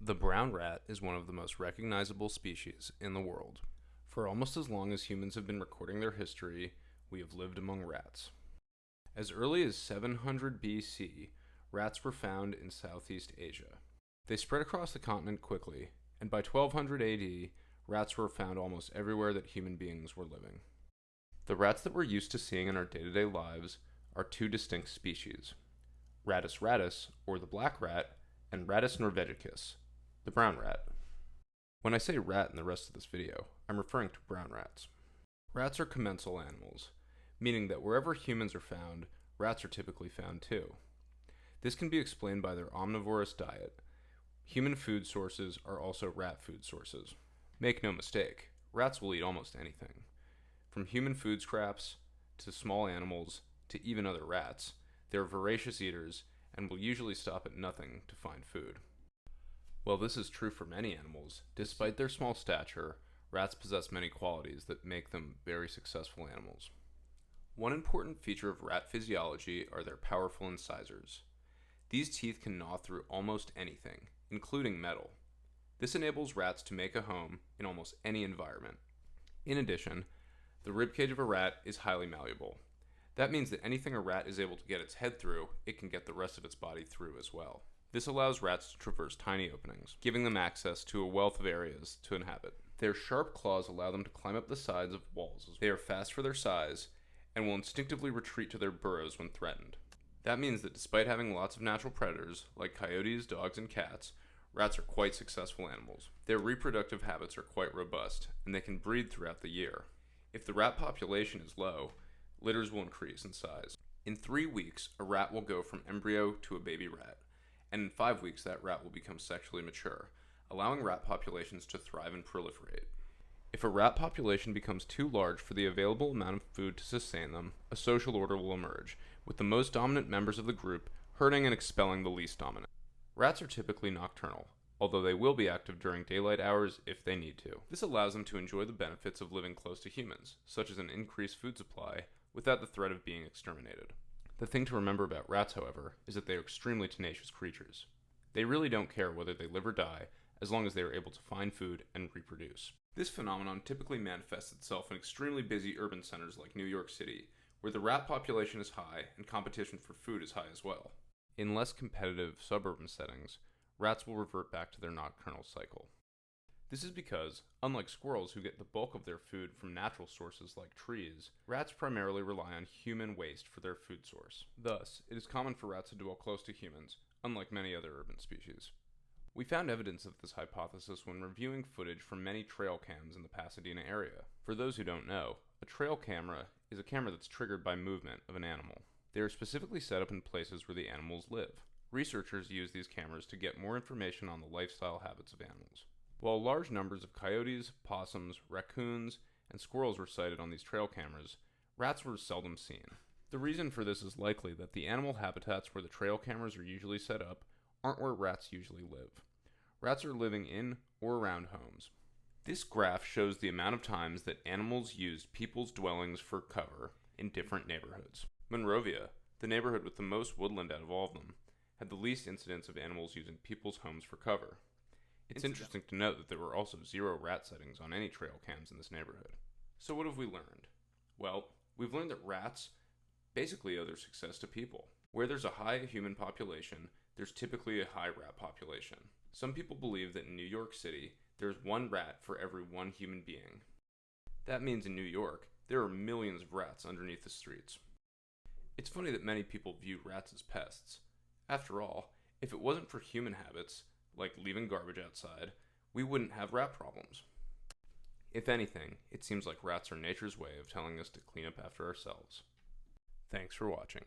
The brown rat is one of the most recognizable species in the world. For almost as long as humans have been recording their history, we have lived among rats. As early as 700 BC, rats were found in Southeast Asia. They spread across the continent quickly, and by 1200 AD, rats were found almost everywhere that human beings were living. The rats that we're used to seeing in our day-to-day lives are two distinct species: Rattus rattus, or the black rat, and Rattus norvegicus, the brown rat. When I say rat in the rest of this video, I'm referring to brown rats. Rats are commensal animals, meaning that wherever humans are found, rats are typically found too. This can be explained by their omnivorous diet. Human food sources are also rat food sources. Make no mistake, rats will eat almost anything. From human food scraps, to small animals, to even other rats, they're voracious eaters and will usually stop at nothing to find food. While this is true for many animals, despite their small stature, rats possess many qualities that make them very successful animals. One important feature of rat physiology are their powerful incisors. These teeth can gnaw through almost anything, including metal. This enables rats to make a home in almost any environment. In addition, the ribcage of a rat is highly malleable. That means that anything a rat is able to get its head through, it can get the rest of its body through as well. This allows rats to traverse tiny openings, giving them access to a wealth of areas to inhabit. Their sharp claws allow them to climb up the sides of walls. They are fast for their size, and will instinctively retreat to their burrows when threatened. That means that despite having lots of natural predators, like coyotes, dogs, and cats, rats are quite successful animals. Their reproductive habits are quite robust, and they can breed throughout the year. If the rat population is low, litters will increase in size. In 3 weeks, a rat will go from embryo to a baby rat, and in 5 weeks that rat will become sexually mature, allowing rat populations to thrive and proliferate. If a rat population becomes too large for the available amount of food to sustain them, a social order will emerge, with the most dominant members of the group herding and expelling the least dominant. Rats are typically nocturnal, although they will be active during daylight hours if they need to. This allows them to enjoy the benefits of living close to humans, such as an increased food supply, without the threat of being exterminated. The thing to remember about rats, however, is that they are extremely tenacious creatures. They really don't care whether they live or die, as long as they are able to find food and reproduce. This phenomenon typically manifests itself in extremely busy urban centers like New York City, where the rat population is high and competition for food is high as well. In less competitive suburban settings, rats will revert back to their nocturnal cycle. This is because, unlike squirrels who get the bulk of their food from natural sources like trees, rats primarily rely on human waste for their food source. Thus, it is common for rats to dwell close to humans, unlike many other urban species. We found evidence of this hypothesis when reviewing footage from many trail cams in the Pasadena area. For those who don't know, a trail camera is a camera that's triggered by movement of an animal. They are specifically set up in places where the animals live. Researchers use these cameras to get more information on the lifestyle habits of animals. While large numbers of coyotes, possums, raccoons, and squirrels were sighted on these trail cameras, rats were seldom seen. The reason for this is likely that the animal habitats where the trail cameras are usually set up aren't where rats usually live. Rats are living in or around homes. This graph shows the amount of times that animals used people's dwellings for cover in different neighborhoods. Monrovia, the neighborhood with the most woodland out of all of them, had the least incidence of animals using people's homes for cover. It's interesting to note that there were also 0 rat sightings on any trail cams in this neighborhood. So what have we learned? Well, we've learned that rats basically owe their success to people. Where there's a high human population, there's typically a high rat population. Some people believe that in New York City, there's 1 rat for every 1 human being. That means in New York, there are millions of rats underneath the streets. It's funny that many people view rats as pests. After all, if it wasn't for human habits, like leaving garbage outside, we wouldn't have rat problems. If anything, it seems like rats are nature's way of telling us to clean up after ourselves. Thanks for watching.